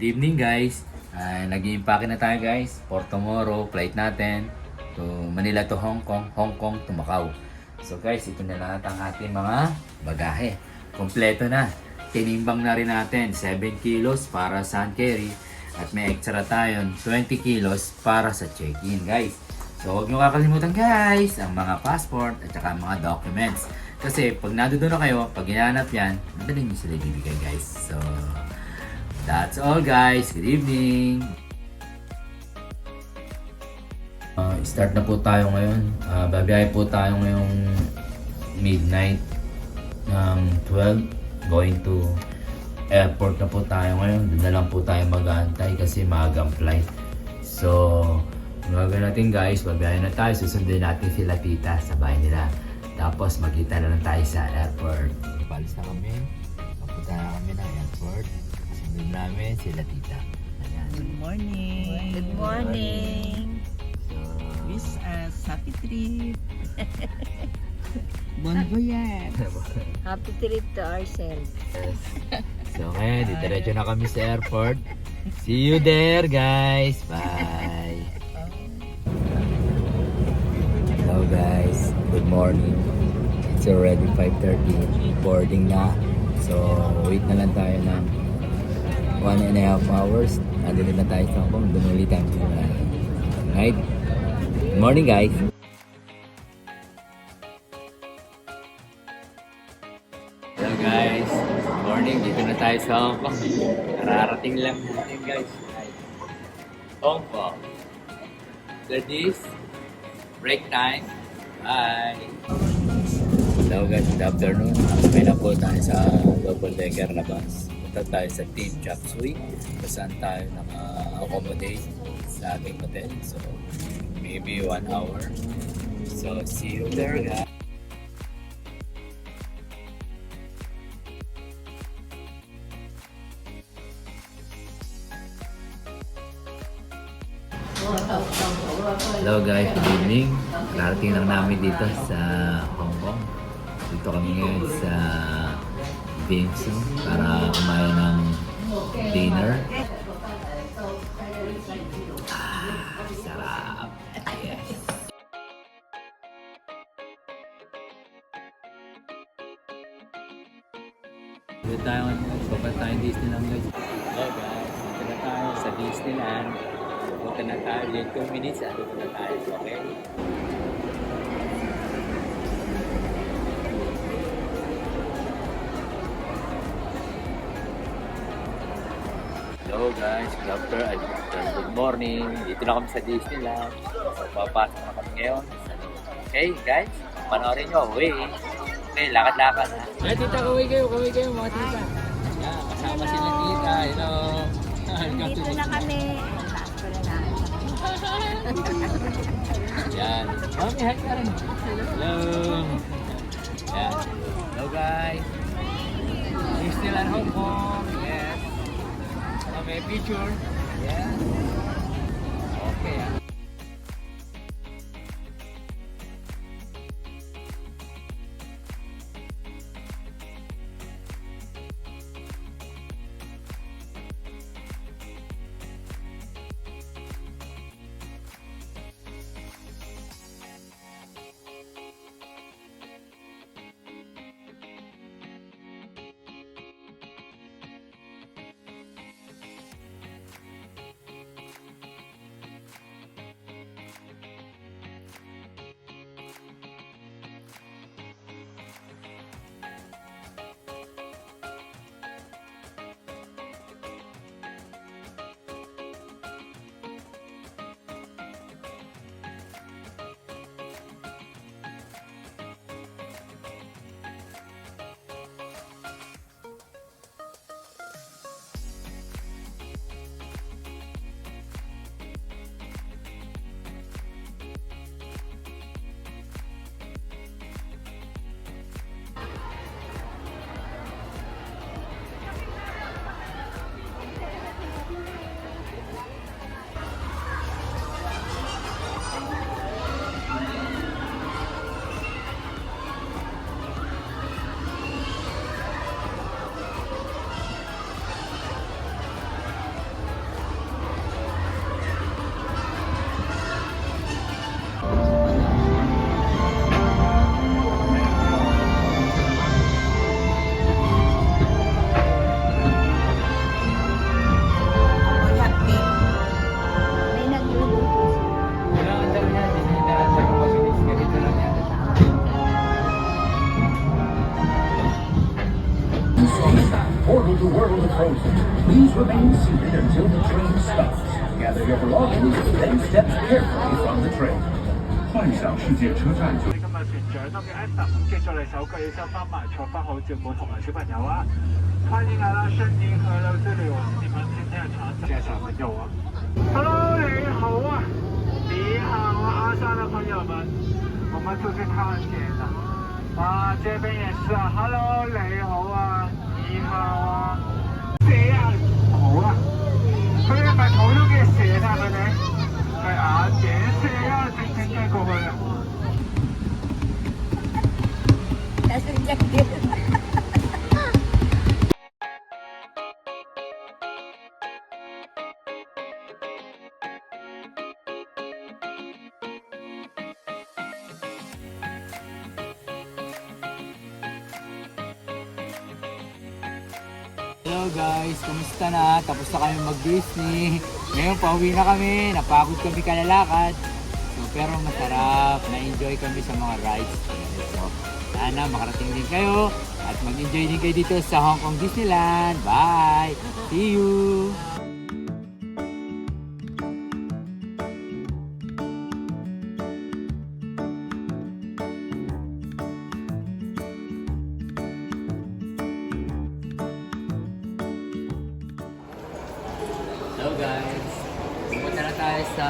evening guys. Nag-i-impake na tayo guys for tomorrow flight natin to Manila to Hong Kong, Hong Kong to Macau. So guys, ito na lahat ang ating mga bagahe. Kompleto na. Tinimbang na rin natin 7 kilos para sa hand carry at may extra tayong 20 kilos para sa check-in guys. So huwag nyo kakalimutan guys ang mga passport at saka mga documents. Kasi pag nandoon na kayo, pag hinahanap yan, madali nyo sila ibibigay guys. So that's all guys. Good evening. Start na po tayo ngayon. Babiyahe po tayo ngayong midnight ng 12. Going to airport na po tayo ngayon. Doon na lang po tayo mag-aantay kasi maagang flight. So, ang gagawin natin guys, babiyahe na tayo. Susundin natin sila tita sa bahay nila. Tapos magkita na lang tayo sa airport. Palis na kami. Papunta na kami ng airport. Sundin namin sila tita. Ayan. Good morning. Good morning. Wish us happy trip. Bon voyage. Happy trip to ourselves. Yes. So ngayon, diretso na kami sa airport. See you there guys. Bye. Hello guys. Good morning. It's already 5:30. Boarding na. So wait na lang tayo ng 1.5 hours. Andito na tayo sa Hong Kong. Dumuli tayo sa night. Good morning guys. Hello guys. Good morning. Dito na tayo sa Hong Kong. Kararating lang natin guys. Hong Kong. Ladies, break time. Bye. Hello guys. Good afternoon. May na po tayo sa double decker na bus. Punta tayo sa Team Chop Suey. Saan tayo naka-accommodate sa ating hotel. So, maybe 1 hour. So, see you there guys. Hello guys, good evening. Karating lang namin dito sa Hong Kong. Dito kami ngayon sa Bingsu para kumain ng dinner. Sarap. Yes. Dito tayo ngayon. Papunta tayo Disneyland guys. Hello guys, dito na tayo sa Disneyland. Punta na tayo, in 2 minutes, dito na tayo, okay? Hello guys, good morning. Dito na kami sa Disneyland. So, papasok na kami ngayon. Okay guys, panoorin nyo, away. Okay, lakad-lakad ha. Ay, tita, kaway kayo mga tita. Yeah, kasama sila tita, hello. Dito na kami. Taas ko na lang. Yan. Mami, hi ka rin. Hello. Yan. Hello guys. Disneyland Hong Kong. Yes. May picture. Yes. Okay. portal to World of Frozen. Please remain seated until the train stops. Gather your belongings, then step carefully from the train. 幻想世界车站就。今日船長特別安踏，記住嚟手機要收翻埋，坐翻好照顧同埋小朋友啊！歡迎來到聖尼河流之旅，我是你們今天的船長小朋友啊！Hello， 你好啊！你好啊，阿山的朋友們，我們出去探險了。啊，這邊也是啊，Hello， 你好啊！你好啊！蛇啊，好啊！佢哋咪好多嘅蛇啊，佢哋係啊，野蛇啊，正嘅過去啊！ Hello guys, kumusta na? Tapos na kami mag-Disney. Ngayon pauwi na kami, napagod kami kalalakad. So, pero masarap, na-enjoy kami sa mga rides. So, sana makarating din kayo at mag-enjoy din kayo dito sa Hong Kong Disneyland. Bye! See you! Hello guys! Pupunta na tayo sa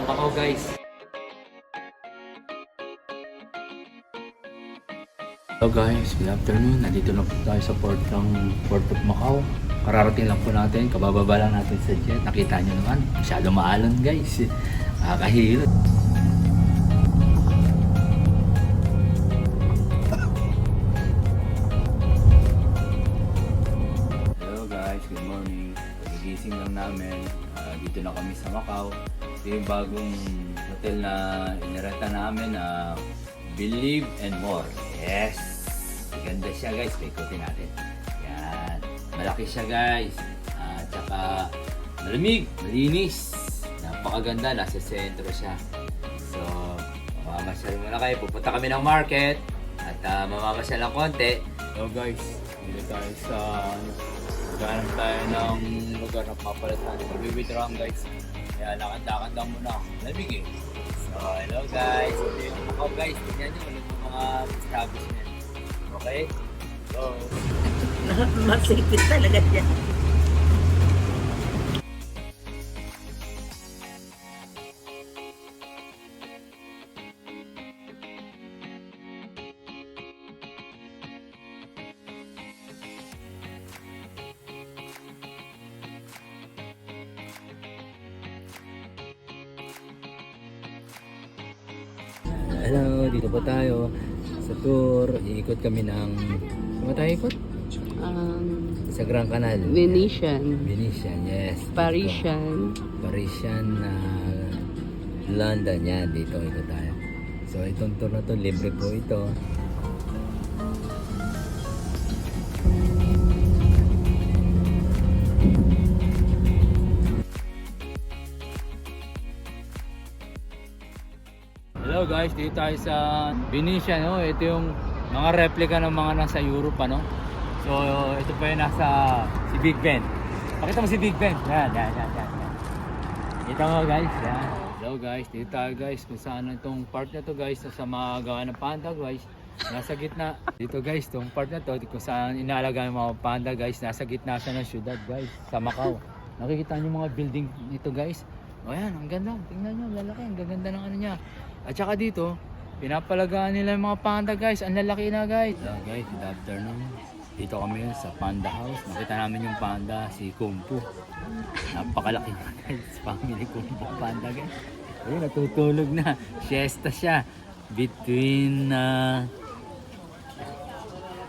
Macau guys. Hello guys, good afternoon. Nandito na po tayo sa Port of Macau. Kararating lang po natin, kabababa lang natin sa jet. Nakita nyo naman, masyado maalon guys. Nakakahilot. Hello guys, good morning. Pagigising lang namin. Dito na kami sa Macau. Ito yung bagong hotel na inirenta namin na Believe and More. Yes! Ganda siya guys. Paikutin natin. Yan. Malaki siya guys. At saka malamig, malinis. Napakaganda. Nasa sentro siya. So, mamamasyal muna kayo. Pupunta kami ng market. At mamamasyal lang konti. So guys, dito tayo sa maghanap tayo ng lugar na papalitan. Mag-withdraw guys. Kaya lakad-lakad lang muna. Lamig eh. So, hello guys. Dito ako guys. Tingnan nyo ulit yung mga establishment. Okay? So, Masipit talaga yan. hello. Dito po tayo sa tour. Iikot kami ng... Saan ba tayo ikot? Sa Grand Canal. Venetian, Venetian, yes. Parisian. Parisian na London. Yan, dito ikot tayo. So, itong tour na to, libre po ito. Hello guys, dito tayo sa Venetian, no? Ito yung mga replica ng mga nasa Europe, ano? So, ito pa yung nasa si Big Ben. Pakita mo si Big Ben. Yan. Kita mo guys, yan. Hello guys, dito tayo guys kung saan itong part na to guys, sa mga gawa ng panda guys. Nasa gitna. Dito guys, itong part na to kung saan inaalagaan yung mga panda guys, nasa gitna siya ng syudad guys, sa Macau. Nakikita niyo mga building dito guys. O yan, ang ganda. Tingnan niyo, lalaki. Ang gaganda ng ano niya. At saka dito, pinapalagaan nila yung mga panda guys. Ang lalaki na guys. Hello guys, good afternoon. Dito kami sa Panda House. Nakita namin yung panda, si Kung Fu. Napakalaki na guys. Family Kung Fu panda guys. Ayun, natutulog na. Siesta siya. Between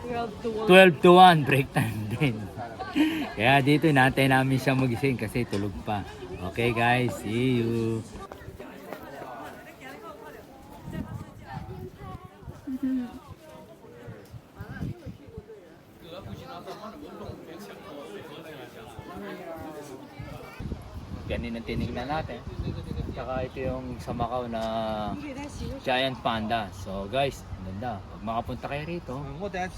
12 to 1 break time din. Kaya dito natin namin siya magising kasi tulog pa. Okay guys, see you. Ganun ang tinignan natin. Saka ito yung sa Macau na giant panda. So guys, ang ganda. Pag makapunta kayo rito,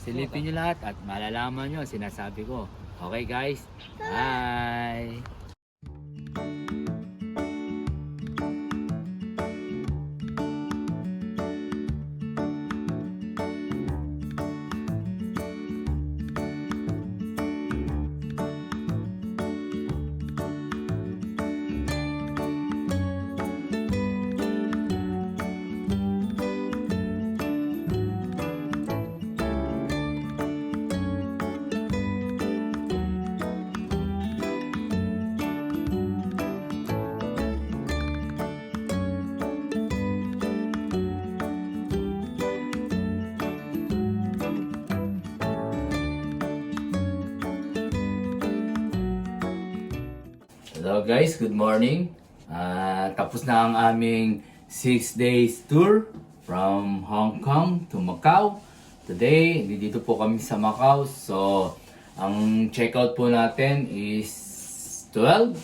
silipin nyo lahat at malalaman nyo, sinasabi ko. Okay guys, bye! Hello guys, good morning. Tapos na ang aming 6 days tour from Hong Kong to Macau. Today, dito po kami sa Macau. So, ang checkout po natin is 12.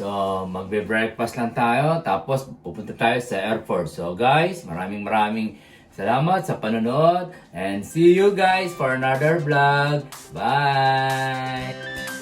So, magbe-breakfast lang tayo. Tapos, pupunta tayo sa airport. So guys, maraming salamat sa panonood. And see you guys for another vlog. Bye!